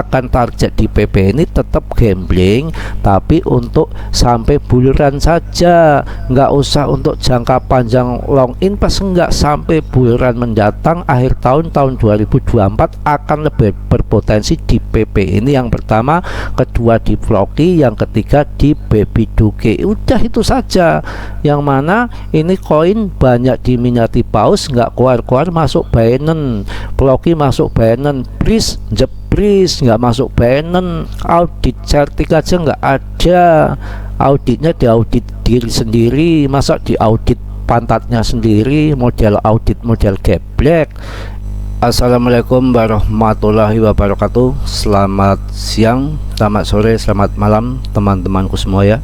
akan target di PP ini tetap gambling, tapi untuk sampai buliran saja, nggak usah untuk jangka panjang long invest, nggak sampai buliran mendatang akhir tahun 2024 akan lebih berpotensi di PP ini. Yang pertama, kedua di Floki, yang ketiga di Baby Doge. Udah itu saja. Yang mana ini koin banyak diminati paus, nggak keluar-keluar masuk Binance, Floki masuk Binance, Breeze nggak masuk Binance, audit certik aja nggak ada, auditnya diaudit diri sendiri, masa diaudit pantatnya sendiri, model audit model geblek. Assalamualaikum warahmatullahi wabarakatuh. Selamat siang, selamat sore, selamat malam teman-temanku semua ya.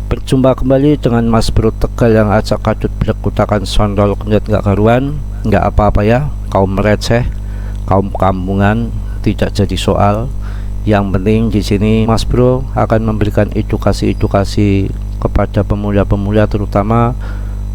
Berjumpa kembali dengan Mas Bro Tegal yang acak kadut berkutakan sondol kenyat nggak karuan. Nggak apa-apa ya, kaum receh, kaum kampungan tidak jadi soal. Yang penting di sini Mas Bro akan memberikan edukasi kepada pemula-pemula, terutama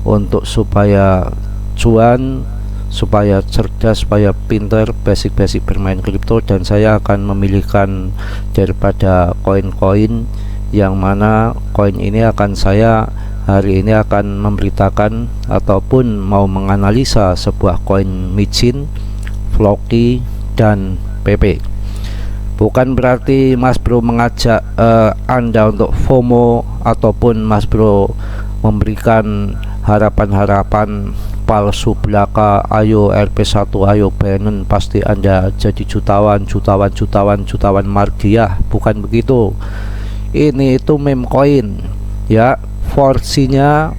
untuk supaya cuan, supaya cerdas, supaya pinter, basic bermain kripto. Dan saya akan memilihkan daripada koin-koin yang mana koin ini akan saya hari ini akan memberitakan ataupun mau menganalisa sebuah koin micin, Floki, dan PP. Bukan berarti Mas Bro mengajak Anda untuk FOMO ataupun Mas Bro memberikan harapan-harapan palsu belaka, ayo RP1, ayo Binance pasti Anda jadi jutawan margiah. Bukan begitu. Ini itu meme coin ya, porsinya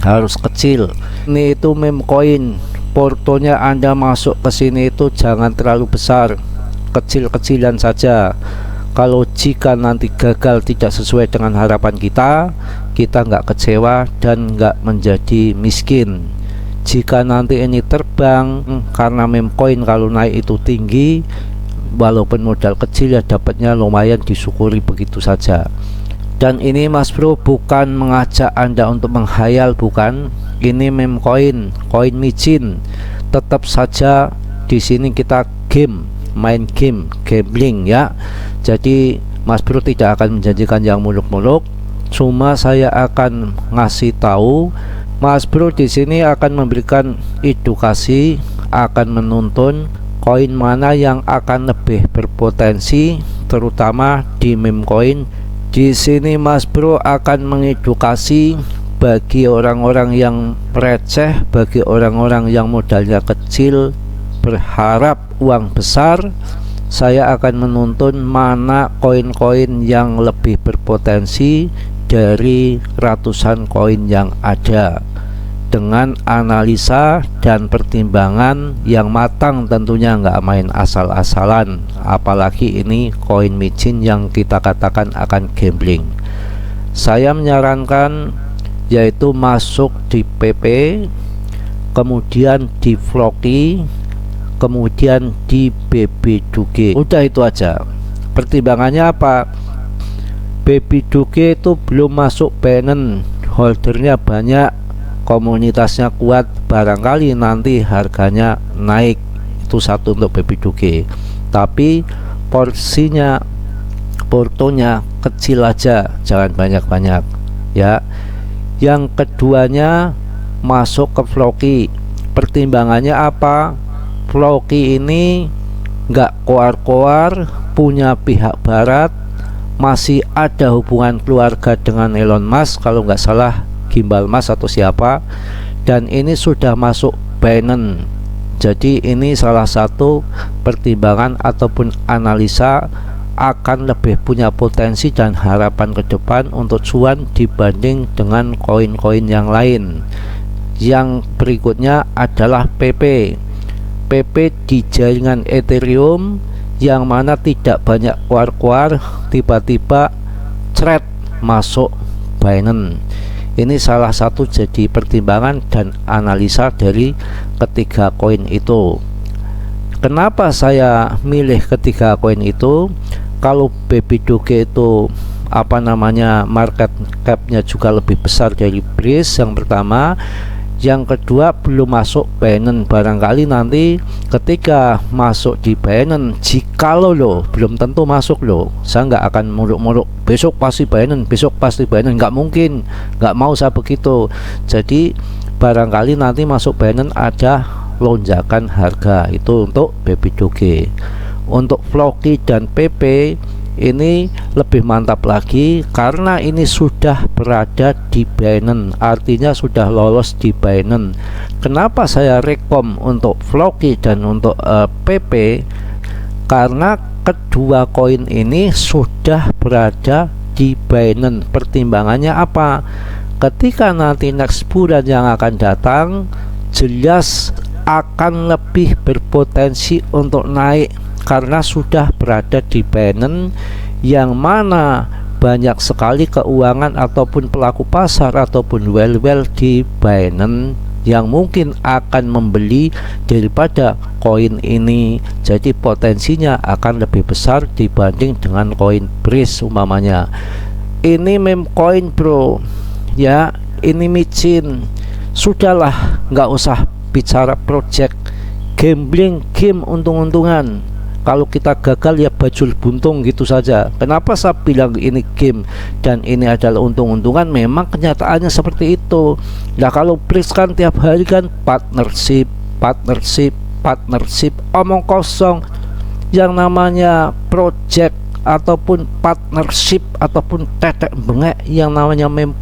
harus kecil. Ini itu meme coin, portonya Anda masuk ke sini itu jangan terlalu besar, kecil-kecilan saja. Kalau jika nanti gagal tidak sesuai dengan harapan kita nggak kecewa dan nggak menjadi miskin. Jika nanti ini terbang karena meme coin, kalau naik itu tinggi, walaupun modal kecil ya dapatnya lumayan, disyukuri begitu saja. Dan ini Mas Bro bukan mengajak Anda untuk menghayal, bukan. Ini meme coin, koin micin. Tetap saja di sini kita main game, gambling ya. Jadi Mas Bro tidak akan menjanjikan yang muluk-muluk. Cuma saya akan ngasih tahu, Mas Bro di sini akan memberikan edukasi, akan menuntun koin mana yang akan lebih berpotensi, terutama di meme coin. Di sini Mas Bro akan mengedukasi bagi orang-orang yang receh, bagi orang-orang yang modalnya kecil, berharap uang besar. Saya akan menuntun mana koin-koin yang lebih berpotensi dari ratusan koin yang ada, dengan analisa dan pertimbangan yang matang tentunya, nggak main asal-asalan. Apalagi ini koin micin yang kita katakan akan gambling. Saya menyarankan yaitu masuk di PP, kemudian di Floki, kemudian di Baby Doge. Udah itu aja. Pertimbangannya apa? Baby Doge itu belum masuk Binance, holdernya banyak, komunitasnya kuat, barangkali nanti harganya naik. Itu satu untuk Baby Doge. Tapi porsinya, portonya kecil aja, jangan banyak-banyak ya. Yang keduanya masuk ke Floki. Pertimbangannya apa? Floki ini nggak koar-koar, punya pihak barat, masih ada hubungan keluarga dengan Elon Musk kalau nggak salah, Gimbal Mas atau siapa, dan ini sudah masuk Binance. Jadi ini salah satu pertimbangan ataupun analisa akan lebih punya potensi dan harapan ke depan untuk cuan dibanding dengan koin-koin yang lain. Yang berikutnya adalah PP di jaringan Ethereum, yang mana tidak banyak keluar-keluar, tiba-tiba thread masuk Binance. Ini salah satu jadi pertimbangan dan analisa dari ketiga koin itu. Kenapa saya milih ketiga koin itu? Kalau Baby Doge itu market capnya juga lebih besar dari Breeze yang pertama. yang kedua belum masuk Binance. Barangkali nanti ketika masuk di Binance, jikalau lo belum tentu masuk lo, saya nggak akan muluk-muluk besok pasti Binance, besok pasti Binance, nggak mungkin, nggak mau saya begitu. Jadi barangkali nanti masuk Binance ada lonjakan harga, itu untuk Baby Doge. Untuk Floki dan PP ini lebih mantap lagi karena ini sudah berada di Binance, artinya sudah lolos di Binance. Kenapa saya rekom untuk Floki dan untuk PP? Karena kedua koin ini sudah berada di Binance. Pertimbangannya apa? Ketika nanti next bulan yang akan datang, jelas akan lebih berpotensi untuk naik karena sudah berada di Binance, yang mana banyak sekali keuangan ataupun pelaku pasar ataupun well di Binance yang mungkin akan membeli daripada koin ini. Jadi potensinya akan lebih besar dibanding dengan koin BRIS umpamanya. Ini meme coin bro ya, ini micin. Sudahlah, nggak usah bicara project, gambling, game untung-untungan. Kalau kita gagal ya bajul buntung gitu saja. Kenapa saya bilang ini game dan ini adalah untung-untungan? Memang kenyataannya seperti itu. Nah kalau BRIS kan tiap hari kan partnership, omong kosong. Yang namanya project ataupun partnership ataupun tetek bengek, yang namanya meme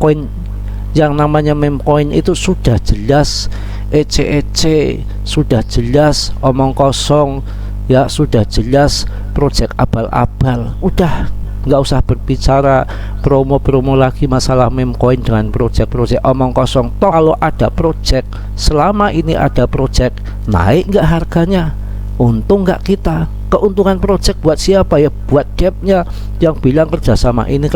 coin itu sudah jelas ece-ece, sudah jelas omong kosong ya, sudah jelas project abal-abal. Udah nggak usah berbicara promo-promo lagi masalah meme coin dengan project omong kosong. Toh kalau ada project, selama ini ada project, naik nggak harganya? Untung nggak kita? Keuntungan project buat siapa ya? Buat depnya yang bilang kerjasama ini,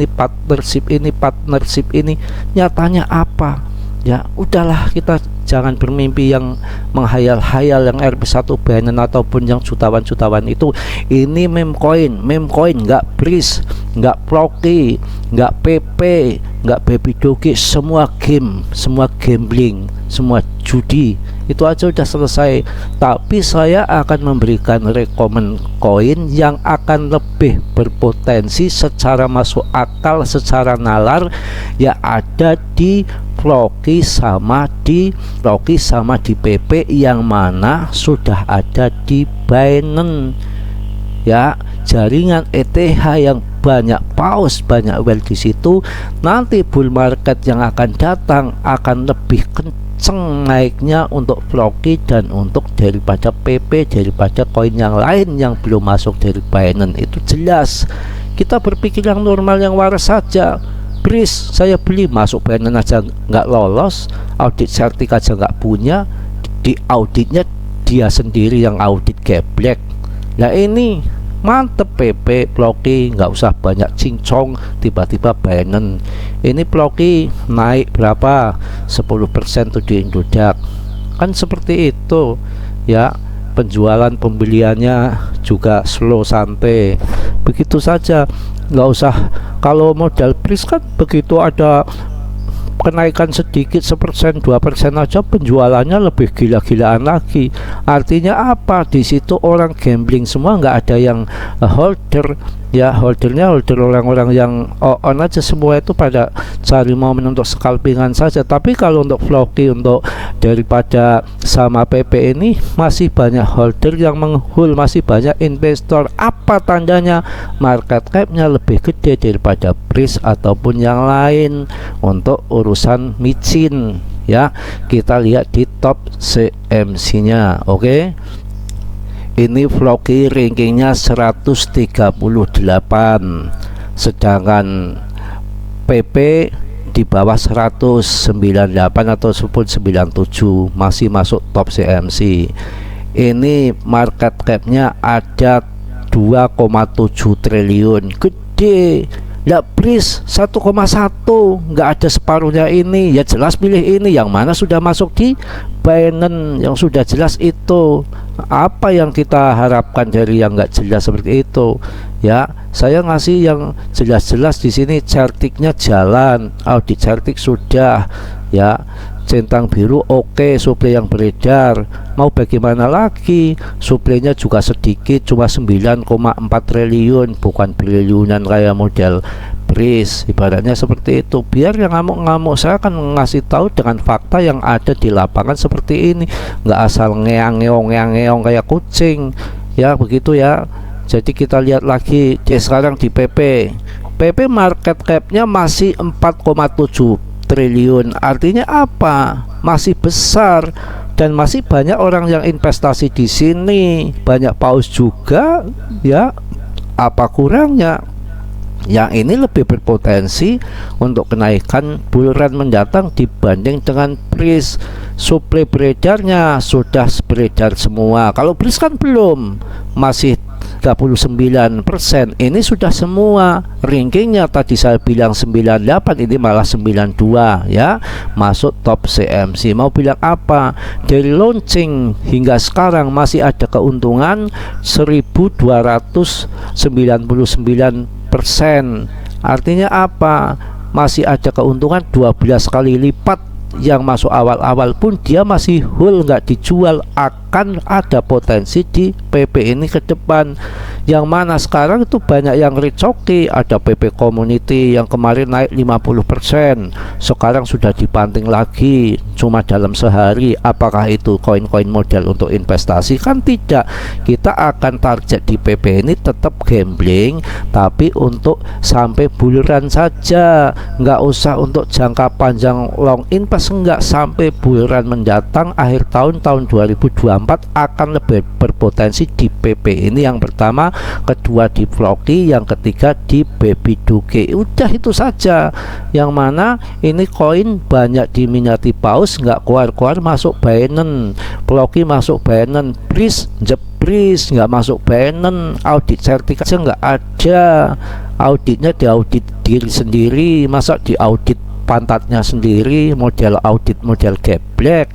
partnership ini, nyatanya apa? Ya udahlah, kita jangan bermimpi yang menghayal-hayal yang RP1 Binance ataupun yang jutawan-jutawan itu. Ini meme coin, nggak BRIS, nggak Floki, nggak PP, nggak Baby Doge, semua game, semua gambling, semua judi. Itu aja udah selesai. Tapi saya akan memberikan rekomen koin yang akan lebih berpotensi secara masuk akal, secara nalar, ya ada di Floki sama di PP, yang mana sudah ada di Binance ya. Jaringan ETH yang banyak paus, banyak well di situ. Nanti bull market yang akan datang akan lebih kenceng naiknya untuk Floki dan untuk daripada PP, daripada koin yang lain yang belum masuk dari Binance. Itu jelas. Kita berpikir yang normal, yang waras saja. BRIS saya beli, masuk Binance aja nggak lolos, audit sertik aja nggak punya, di auditnya dia sendiri yang audit geblek. Nah ini mantep PP, Floki nggak usah banyak cincong, tiba-tiba Binance. Ini Floki naik berapa? 10% tuh di Indodax. Kan seperti itu ya. Penjualan pembeliannya juga slow, santai, begitu saja. Nggak usah. Kalau modal BRIS kan begitu ada kenaikan sedikit 1%, 2% aja penjualannya lebih gila-gilaan lagi. Artinya apa? Di situ orang gambling semua, nggak ada yang holder ya. Holder orang-orang yang on aja, semua itu pada cari momen untuk scalpingan saja. Tapi kalau untuk Floki, untuk daripada sama PP ini masih banyak holder yang menghul, masih banyak investor. Apa tandanya? Market capnya lebih gede daripada BRIS ataupun yang lain untuk urusan micin ya. Kita lihat di top CMC nya. Oke. Ini Floki rankingnya 138, sedangkan PP di bawah 198 ataupun 97, masih masuk top CMC. Ini market capnya ada 2,7 triliun, gede. Lah BRIS 1,1, nggak ada separuhnya ini. Ya jelas pilih ini, yang mana sudah masuk di Binance, yang sudah jelas itu. Apa yang kita harapkan dari yang nggak jelas seperti itu ya? Saya ngasih yang jelas-jelas di sini. Certiknya jalan, audit certik sudah ya, centang biru, oke, suplai yang beredar. Mau bagaimana lagi? Suplainya juga sedikit, cuma 9,4 triliun, bukan triliunan kayak model BRIS. Ibaratnya seperti itu. Biar yang ngamuk-ngamuk, saya akan ngasih tahu dengan fakta yang ada di lapangan seperti ini, nggak asal ngeang-ngeong kayak kucing ya, begitu ya. Jadi kita lihat lagi sekarang di PP market capnya masih 4,7 triliun. Artinya apa? Masih besar dan masih banyak orang yang investasi di sini. Banyak paus juga ya. Apa kurangnya? Yang ini lebih berpotensi untuk kenaikan bull run mendatang dibanding dengan BRIS. Suplai beredarnya sudah beredar semua. Kalau BRIS kan belum, masih 39%. Ini sudah semua. Rankingnya tadi saya bilang 98, ini malah 92 ya, masuk top CMC. Mau bilang apa? Dari launching hingga sekarang masih ada keuntungan 1299%. Artinya apa? Masih ada keuntungan 12 kali lipat. Yang masuk awal-awal pun dia masih whole, nggak dijual. Akan ada potensi di PP ini ke depan, yang mana sekarang itu banyak yang recoki. Ada PP Community yang kemarin naik 50%, sekarang sudah dibanting lagi cuma dalam sehari. Apakah itu koin-koin model untuk investasi? Kan tidak. Kita akan target di PP ini tetap gambling, tapi untuk sampai bull run saja, nggak usah untuk jangka panjang long invest. Enggak, sampai bull run mendatang akhir tahun 2024 akan lebih berpotensi di PP ini. Yang pertama, kedua di Floki, yang ketiga di Baby Doge. Udah itu saja. Yang mana ini koin banyak diminati paus, nggak keluar-keluar masuk Binance. Floki masuk Binance, BRIS jebris nggak masuk Binance. Audit sertifikatnya nggak ada. Auditnya diaudit diri sendiri, masa diaudit pantatnya sendiri, model audit model geblek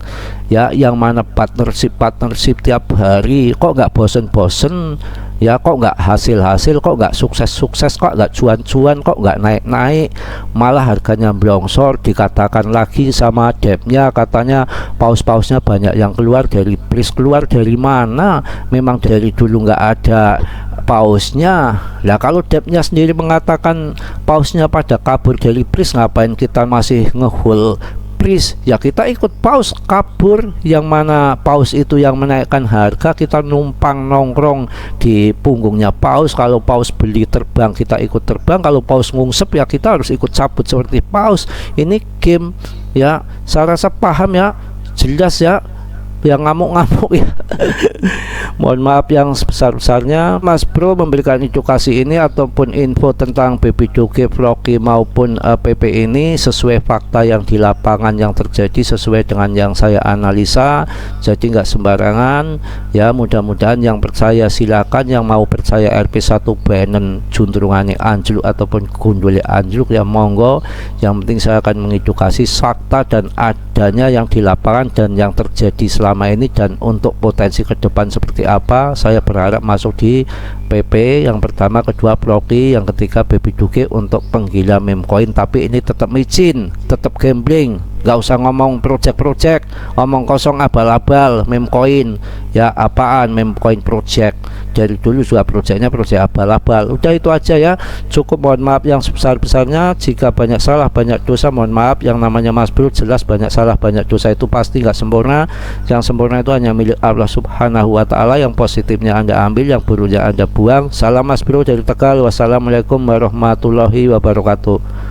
ya. Yang mana partnership tiap hari, kok nggak bosen-bosen ya, kok nggak hasil, kok nggak sukses, kok nggak cuan, kok nggak naik, malah harganya blongsor. Dikatakan lagi sama debnya, katanya paus-pausnya banyak yang keluar dari BRIS. Keluar dari mana? Memang dari dulu nggak ada pausnya. Lah kalau debnya sendiri mengatakan pausnya pada kabur dari BRIS, ngapain kita masih ngehul BRIS? Ya kita ikut paus kabur. Yang mana paus itu yang menaikkan harga, kita numpang nongkrong di punggungnya paus. Kalau paus beli terbang, kita ikut terbang. Kalau paus ngungsep, ya kita harus ikut cabut seperti paus. Ini game ya. Saya rasa paham ya, jelas ya. Yang ngamuk-ngamuk ya mohon maaf yang sebesar-besarnya. Mas Bro memberikan edukasi ini ataupun info tentang Baby Doge, Floki maupun PP ini sesuai fakta yang di lapangan yang terjadi, sesuai dengan yang saya analisa. Jadi nggak sembarangan ya. Mudah-mudahan yang percaya silakan, yang mau percaya RP1 Binance juntrungannya anjluk ataupun gundulnya anjluk ya monggo. Yang penting saya akan mengedukasi fakta dan adanya yang di lapangan dan yang terjadi selama ini, dan untuk potensi ke depan seperti apa. Saya berharap masuk di PP yang pertama, kedua Floki, yang ketiga Baby Doge untuk penggila meme coin. Tapi ini tetap micin, tetap gambling. Nggak usah ngomong project, ngomong kosong abal-abal meme coin ya. Apaan meme coin project? Dari dulu juga projectnya project abal-abal. Udah itu aja ya, cukup. Mohon maaf yang sebesar-besarnya jika banyak salah banyak dosa, mohon maaf. Yang namanya Mas Bro jelas banyak salah banyak dosa, itu pasti nggak sempurna. Yang sempurna itu hanya milik Allah Subhanahu wa Ta'ala. Yang positifnya Anda ambil, yang buruknya Anda buang. Salam Mas Bro dari Tegal. Wassalamualaikum warahmatullahi wabarakatuh.